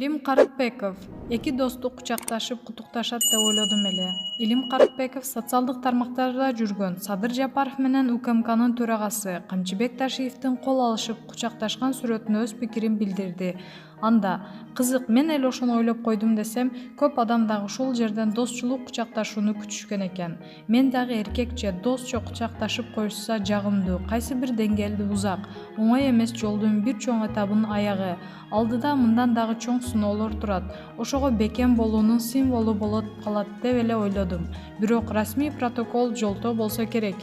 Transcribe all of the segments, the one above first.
Илим Карыпбеков. Эки досту кучакташып куттукташат деп ойлодум эле. Илим Карыпбеков социалдык тармактарда жүргөн Садыр Жапаров менен УКМКнын төрагасы Камчыбек Ташиевдин кол алышып кучакташкан сүрөтүнө өз пикирин билдирди. Анда кызык, мен эле ошону ойлоп койдум десем, көп адам дагы ушул жерден достчулук кучакташууну күтүшкөн экен. Мен дагы эркекче, достчо кучакташып коюшса жагымдуу, кайсы бир деңгээлде узак, оңой эмес жолдун бир чоң этабынын аягы. Алдыда мындан дагы чоң сыноолор турат. Ошого бекем болуунун символу болот калат деп эле ойлодум. Бирок расмий протокол жолтоо болсо керек.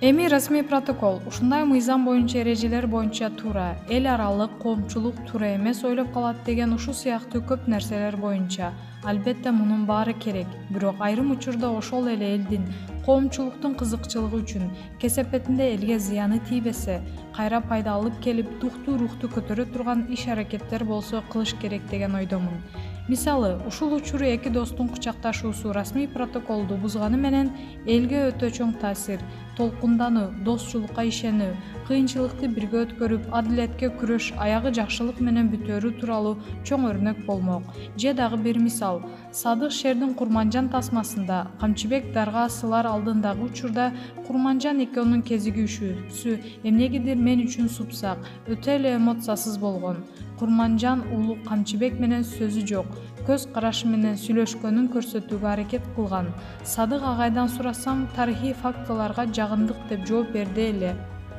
Эми расмий протокол ушундай мыйзам боюнча эрежелер боюнча туура, эл аралык коомчулук туура эмес ойлоп калат деген ушул сыяктуу көп нерселер боюнча. Албетте мунун баары керек, бирок айрым учурда ошол эле элдин, коомчулуктун кызыкчылыгы үчүн кесепетинде элге зыяны тийбесе, кайра пайда алып келип духту рухту көтөрө турган иш-аракеттер болсо кылыш керек деген ойдомун. Мисалы, ушул учуру эки достун кучакташуусу расмий протоколду бузганы менен элге өтө чоң таасир, толкундануу, достчулукка ишенүү, кыйынчылыкты бирге өткөрүп, адилетке күрөш, аягы жакшылык менен бүтөөрү тууралуу чоң өрнөк болмок. Же дагы бир мисал, Садык Шердин Курманжан тасмасында Камчыбек дарга асылар алдындагы учурда Курманжан экөөнүн кезигишүүсү эмнегедир мен үчүн супсак, өтө эле эмоциясыз болгон. Курманжан уулу Камчыбек менен сөзү жок, көз карашы менен сүйлөшкөнүн көрсөтүүгө аракет кылган. Садык агайдан сурасам, тарыхый фактыларга жагындык деп жооп берди эле.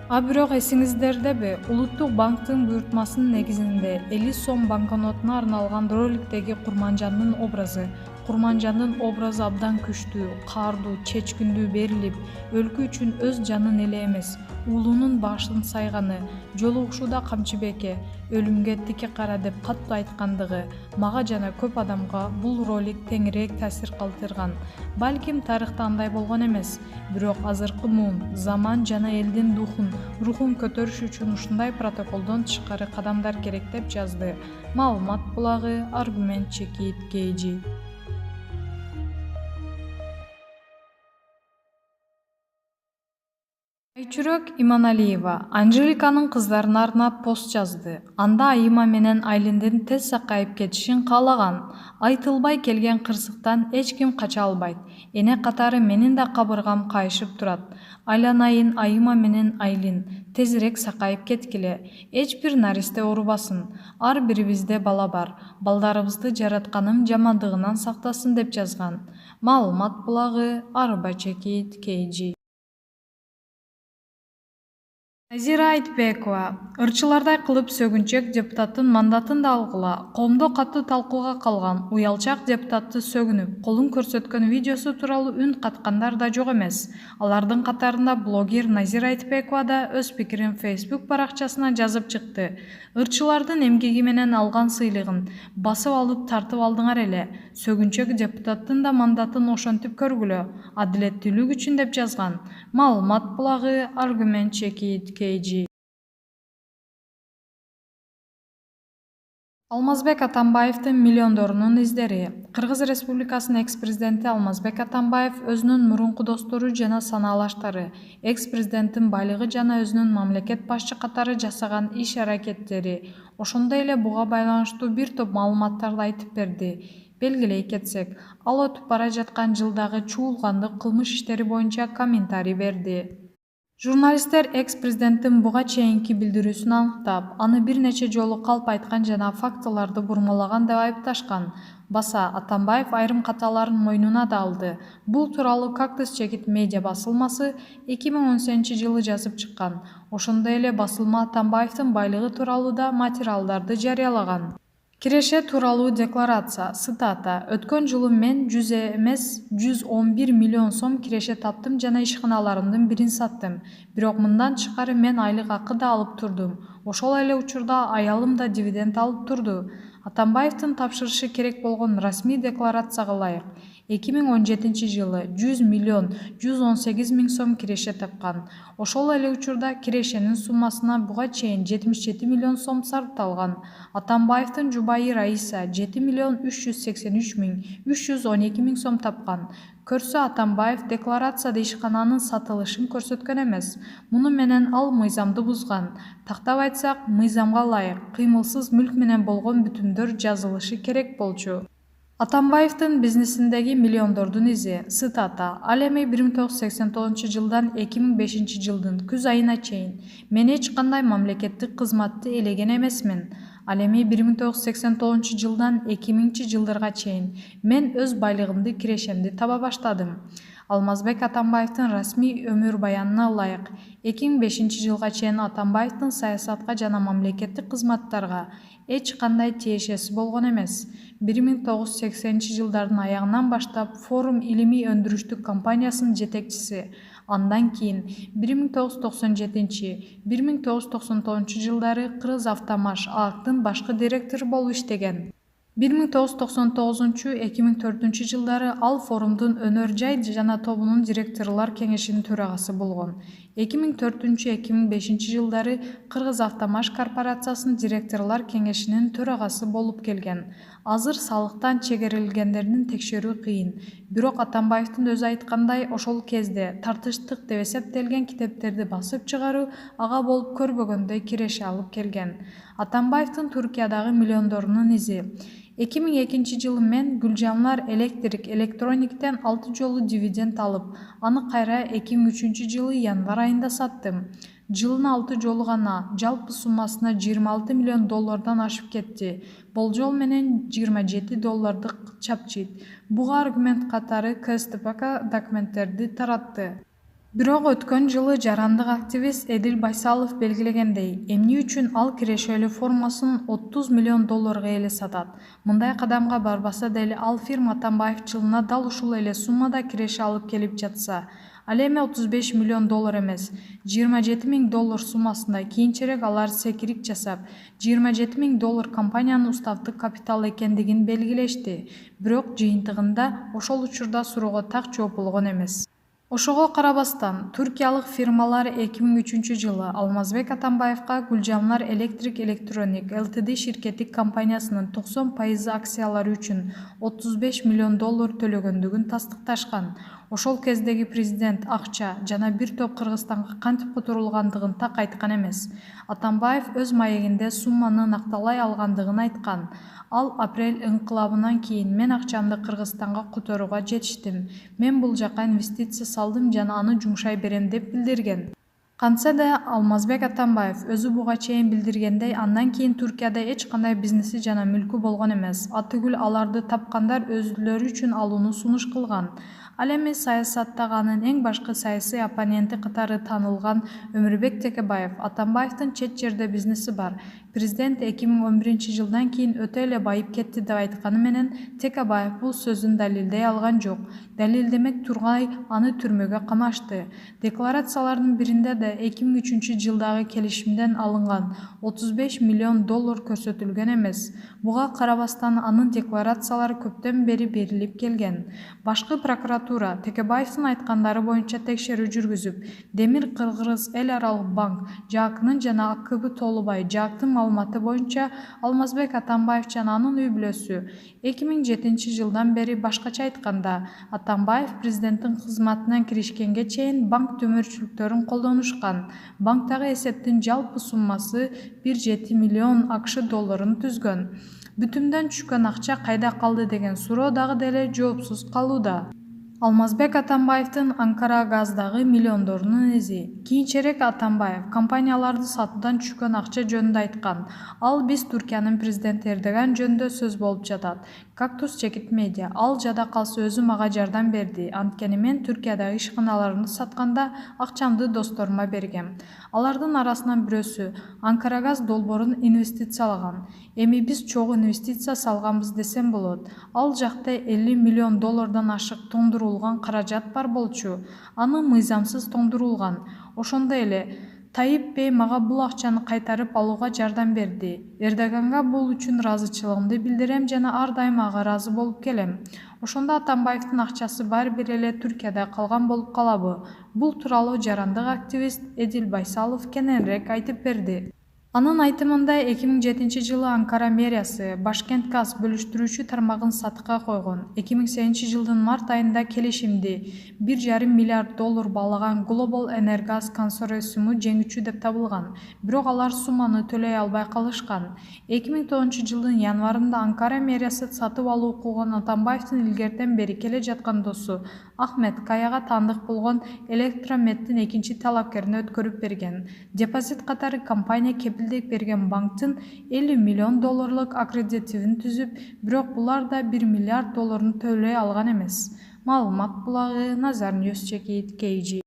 Бирок эсиңиздердеби, Улуттук банктын буйртмасынын негизинде 50 сом банкнотуна арналган роликтеги Курманжандын образы абдан күчтүү, каардуу, чечкиндүү берилип, өлкө үчүн өз жанын эле эмес, уулунун башын сайганы, жолугушууда Камчыбекке өлүмгө тике кара деп катуу айткандыгы мага жана көп адамга бул ролик теңирээк таасир калтырган. Балким тарыхта андай болгон эмес, бирок азыркы муун, заман жана элдин рухун көтөрүш үчүн ушундай протоколдон тышкары кадамдар керек деп жазды. Маалымат булагы, аргумент чекит KG. Айчүрөк Иманалиева Анжеликанын кыздарына арнап пост жазды. Анда Айыма менен Айлиндин тез сакайып кетишин каалаган. Айтылбай келген кырсыктан эч ким кача албайт. Эне катары менин да кабыргам кайышып турат. Айланайын Айыма менен Айлин, тезирээк сакайып кеткиле. Эч бир наристе оорубасын. Ар бирибизде бала бар. Балдарыбызды жаратканым жамандыгынан сактасын деп жазган. Маалымат булагы, Арба Чекит KG. Назира Айтбекова ырчылардай кылып сөгүнчөк депутаттын мандатын да алгыла. Коомдо катуу талкууга калган уялчак депутатты сөгүнүп, колун көрсөткөн видеосу тууралуу үн каткандар да жок эмес. Алардын катарында блогер Назира Айтбекова да өз пикирин Facebook баракчасына жазып чыкты. Ырчылардын эмгеги менен алган сыйлыгын басып алып тартып алдыңар эле. Сөгүнчөк депутаттын да мандатын ошентип көргүлө. Адилеттүүлүк үчүн деп жазган. Маалымат булагы, Аргумент Чекит KG. Алмазбек Атамбаевдин миллиондорунун издери. Кыргыз Республикасынын экс-президенти Алмазбек Атамбаев өзүнүн мурунку достору жана санаалаштары, экс-президенттин байлыгы жана өзүнүн мамлекет башчы катары жасаган иш-аракеттери, ошондой эле буга байланыштуу бир топ маалыматтарды айтып берди. Белгилей кетсек, ал өтүп бара жаткан жылдагы чуулгандык кылмыш иштери боюнча комментарий берди. Журналисттер экс-президенттин буга чейинки билдирүүсүн аныктап, аны бир нече жолу калп айткан жана фактыларды бурмалаган деп айыпташкан. Баса Атамбаев айрым каталарын мойнуна да алды. Бул тууралуу Кактус Чекит медиа басылмасы 2018-жылы жазып чыккан. Ошондой эле басылма Атамбаевдин байлыгы тууралуу да материалдарды жарыялаган. Киреше тууралуу декларация, цитата: «Өткөн жылы мен 100 эмес 111 миллион сом киреше таптым жана ишканаларымдын бирин саттым. Бирок мындан тышкары мен айлык акы да алып турдум. Ошол эле учурда аялым да дивиденд алып турду». Атамбаевдин тапшырышы керек болгон расмий декларацияга ылайык 2017 жылы 100 миллион 118 миң сом киреше тапкан. Ошол эле учурда кирешенин суммасына буга чейин 77 миллион сом сарпталган. Атамбаевдин жубайы Раиса 7 миллион 383 миң 312 миң сом тапкан. Көрсө Атамбаев декларацияда ишкананын сатылышын көрсөткөн эмес. Муну менен ал мыйзамды бузган. Тактап айтсак, мыйзамга ылайык кыймылсыз мүлк менен болгон бүтүмдөр жазылышы керек болчу. Атамбаевдин бизнесиндеги миллиондордун изи. Цитата. Ал эми 1989 жылдан 2005 жылдын күз айына чейин мен эч кандай мамлекеттик кызматты элеген эмесмин. Ал эми 1989 жылдан 2000 жылдарга чейин мен өз байлыгымды кирешемди таба баштадым. Алмазбек Атамбаевдин расмий өмүр баянына ылайык 2005 жылга чейин Атамбаевдин саясатка жана мамлекеттик кызматтарга эч кандай тиешеси болгон эмес. 1980 жылдардын аягынан баштап Форум илимий өндүрүштүк компаниясынын жетекчиси, андан кийин 1997-1999 жылдары Кыргызавтомаш ААКтын башкы директору болуп иштеген. 1999-2004 жылдары ал форумдун өнөр жай жана тобунун директорлор кеңешинин төрагасы болгон. 2004-2005 жылдары Кыргызавтомаш корпорациясынын директорлор кеңешинин төрагасы болуп келген. Азыр салыктан чегерилгендердин текшерүү кыйын. Бирок Атамбаевдин өзү айткандай, ошол кезде тартыштык деп эсептелген китептерди басып чыгаруу ага болуп көрбөгөндөй киреше алып келген. Атамбаевдин Туркиядагы миллиондорунун изи. 2002 жылы мен Гүлжанлар Электрик Электрониктен 6 жолу дивиденд алып, аны кайра 2003 жылы январь айында саттым. Жылына 6 жолу гана жалпы суммасына 26 миллион доллардан ашып кетти. Болжол менен 27 доллардык чапчыйт. Буга аргумент катары КСТПК документтерди таратты. Бирок өткөн жылы жарандык активист Эдил Байсалов белгилегендей, эмне үчүн ал кирешелүү формасынын 30 миллион долларга эле сатат. Мындай кадамга барбаса деле ал фирма Атамбаев жылына дал ушул эле суммада киреше алып келип жатса, ал эми 35 миллион доллар эмес, 27 миң доллар суммасында кийинчерээк алар секирик жасап, 27 миң доллар компаниянын уставдык капиталы экендигин белгилешти. Бирок жыйынтыгында ошол учурда суроого так жооп болгон эмес. Ошого карабастан, туркиялык фирмалар 2003 жылы Алмазбек Атамбаевга Гүлжанлар Электрик Электроник ЛТД ширкеттик компаниясынын 90% акциялары үчүн 35 миллион доллар төлөгөндүгүн тастыкташкан. Ошол кездеги президент акча жана бир топ Кыргызстанга кантип которулгандыгын так айткан эмес. Атамбаев өз маегинде сумманы накталай алгандыгын айткан. Ал апрель ыңкылабынан кийин мен акчамды Кыргызстанга которууга жетиштим. Мен бул жака инвестиция салдым жана аны жумшай берем деп билдирген. Кантса да Алмазбек Атамбаев өзү буга чейин билдиргендей, андан кийин Туркияда эч кандай бизнеси жана мүлкү болгон эмес. Атүгүл аларды тапкандар өзүлөрү үчүн алууну сунуш кылган. Ал эми саясаттагы анын эң башкы саясий оппоненти катары таанылган Өмүрбек Текебаев. Атамбаевдин чет жерде бизнеси бар. Президент 2011 жылдан кийин өтө эле байып кетти деп айтканы менен Текебаев бул сөзүн далилдей алган жок. Далилдемек тургай аны түрмөгө камашты. Декларациялардын биринде да 2003 жылдагы келишимден алынган 35 миллион доллар көрсөтүлгөн эмес. Буга карабастан анын декларациялары көптөн бери берилип келген. Башкы прокуратура Текебаевдин айткандары боюнча текшерүү жүргүзүп, Демир Кыргыз Эл аралык банк ЖАКнын жана АКБ Толубай ЖАКтын маалыматы боюнча Алмазбек Атамбаев жана анын үй бүлөсү 2007 жылдан бери, башкача айтканда, Атамбаев президенттин кызматына киришкенге чейин банк төмөрчүлүктөрүн колдонушкан. Банктагы эсептин жалпы суммасы 1,7 миллион АКШ долларын түзгөн. Бүтүмдөн түшкөн акча кайда калды деген суроо дагы деле жоопсуз калууда. Алмазбек Атамбаевдин Анкара газдагы миллиондорунун изи. Кийинчерээк Атамбаев компанияларды сатуудан түшкөн акча жөнүндө айткан. Ал биз Туркиянын президенти Эрдоган жөнүндө сөз болуп жатат. Кактус Чекит медиа. Ал жада калса өзү мага жардам берди. Анткени мен Түркиядагы ишканаларымды сатканда акчамды досторума бергем. Алардын арасынан бирөөсү Анкара газ долбоорун инвестициялаган. Эми биз чогуу инвестиция салганбыз десем болот. Ал жакта 50 миллион доллардан ашык тоңдурулган каражат бар болчу. Аны мыйзамсыз тоңдурулган. Ошондой эле Тайып Бей мага бул акчаны кайтарып алууга жардам берди. Эрдоганга бул үчүн ыраазычылыгымды билдирем жана ар дайым ага ыраазы болуп келем. Ошондо Атамбаевдин акчасы баары бир эле Түркияда калган болуп калабы? Бул тууралуу жарандык активист Эдил Байсалов кененирээк айтып берди. Анын айтымында 2007-жылы Анкара мэриясы Башкент-газ бөлүштүрүүчү тармагын сатыкка койгон. 2008-жылдын март айында келишимди $1,5 миллиард баалаган Global Energas консорциуму жеңүүчү деп табылган. Бирок алар сумманы төлөй албай калышкан. 2009-жылдын январында Анкара мэриясы сатып алуу укугун Атамбаевдин илгертен бери келе жаткан досу Ахмет Каяга таандык болгон Электрометтин экинчи талапкерине өткөрүп берген. Депозит катары компания кепилдик берген банктын $50 миллион аккредитивин түзүп, бирок булар да $1 миллиард төлөй алган эмес. Маалымат булагы Nazar News Check It KG